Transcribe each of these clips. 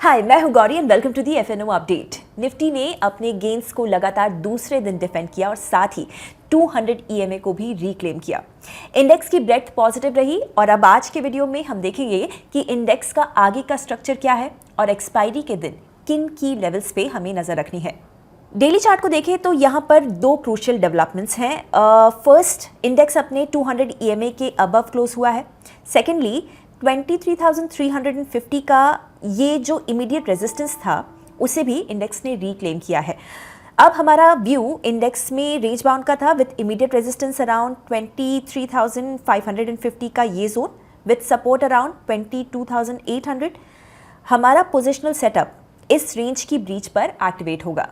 हाय, मैं हूं Gauri and welcome to the FNO update. Nifty ने अपने गेन्स को लगातार दूसरे दिन डिफेंड किया और साथ ही 200 ईएमए को भी रिक्लेम किया। इंडेक्स की ब्रेथ पॉजिटिव रही और अब आज के वीडियो में हम देखेंगे कि इंडेक्स का आगे का स्ट्रक्चर क्या है और एक्सपायरी के दिन किन की लेवल्स पे हमें नजर रखनी है। डेली चार्ट को देखें तो यहाँ पर दो क्रूशियल डेवलपमेंट्स हैं। फर्स्ट, इंडेक्स अपने 200 ईएमए के अबव क्लोज हुआ है। सेकेंडली, 23,350 का ये जो इमीडिएट रेजिस्टेंस था उसे भी इंडेक्स ने रिक्लेम किया है। अब हमारा व्यू इंडेक्स में रेंज बाउंड का था विद इमीडिएट रेजिस्टेंस अराउंड 23,550 का ये जोन विद सपोर्ट अराउंड 22,800। हमारा पोजिशनल सेटअप इस रेंज की ब्रीच पर एक्टिवेट होगा।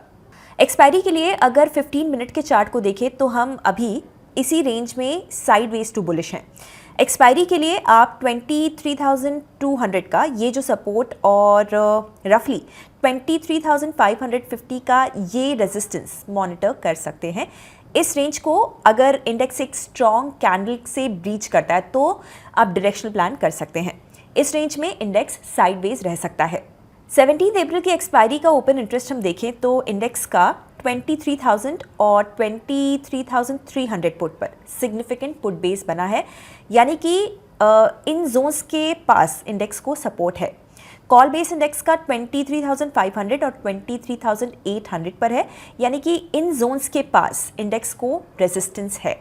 एक्सपायरी के लिए अगर 15 मिनट के चार्ट को देखें तो हम अभी इसी रेंज में साइडवेज टू बुलिश हैं। एक्सपायरी के लिए आप 23,200 का ये जो सपोर्ट और रफली 23,550 का ये रेजिस्टेंस मॉनिटर कर सकते हैं। इस रेंज को अगर इंडेक्स एक स्ट्रॉन्ग कैंडल से ब्रीच करता है तो आप डायरेक्शनल प्लान कर सकते हैं। इस रेंज में इंडेक्स साइडवेज रह सकता है। 17 अप्रैल की एक्सपायरी का ओपन इंटरेस्ट हम देखें तो इंडेक्स का 23,000 और 23,300 पुट पर सिग्निफिकेंट पुट बेस बना है, यानी कि इन जोन्स के पास इंडेक्स को सपोर्ट है। कॉल बेस इंडेक्स का 23,500 और 23,800 पर है, यानी कि इन जोन्स के पास इंडेक्स को रेजिस्टेंस है।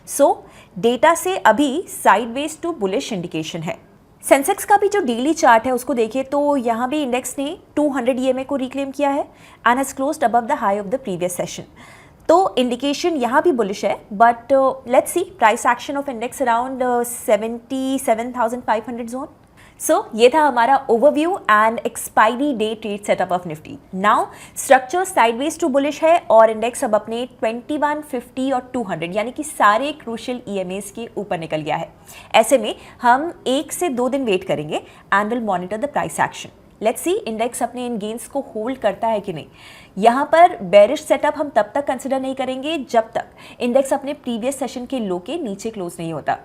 सो डेटा से अभी साइडवेज टू बुलिश इंडिकेशन है। सेंसेक्स का भी जो डेली चार्ट है उसको देखें तो यहाँ भी इंडेक्स ने 200 ईएमए को रिक्लेम किया है and has closed above the high of the previous session. तो इंडिकेशन यहाँ भी बुलिश है, but let's see price action of index around 77,500 zone. So ये था हमारा overview and expiry day trade setup of Nifty. Now structure sideways to bullish है और index अब अपने 2150 और 200 यानी कि सारे क्रूशियल ईएमएस के ऊपर निकल गया है। ऐसे में हम 1 से 2 दिन वेट करेंगे and will monitor the price action. Let's see index अपने इन गेन्स को होल्ड करता है कि नहीं। यहाँ पर बेरिश सेटअप हम तब तक कंसिडर नहीं करेंगे जब तक इंडेक्स अपने प्रीवियस सेशन के लो के नीचे क्लोज नहीं होता।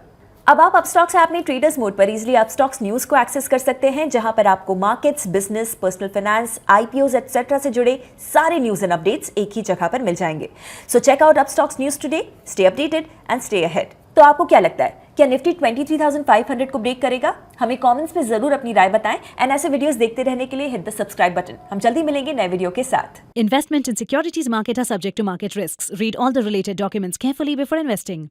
अब आप अपस्टॉक्स ऐप में ट्रेडर्स मोड पर इजीली अपस्टॉक्स न्यूज़ को एक्सेस कर सकते हैं, जहां पर आपको markets, business, personal finance, IPOs etcetera से जुड़े सारे न्यूज़ एंड अपडेट्स एक ही जगह पर मिल जाएंगे। So check out Upstox news today, stay updated and stay ahead. तो आपको क्या लगता है, क्या निफ्टी 23,500 को ब्रेक करेगा? हमें कमेंट्स में जरूर अपनी राय बताएं एंड ऐसे वीडियोस देखते रहने के लिए हिट द सब्सक्राइब बटन। हम जल्दी मिलेंगे नए वीडियो के साथ। Investment in securities market are subject to market risks. Read all the related documents carefully before investing.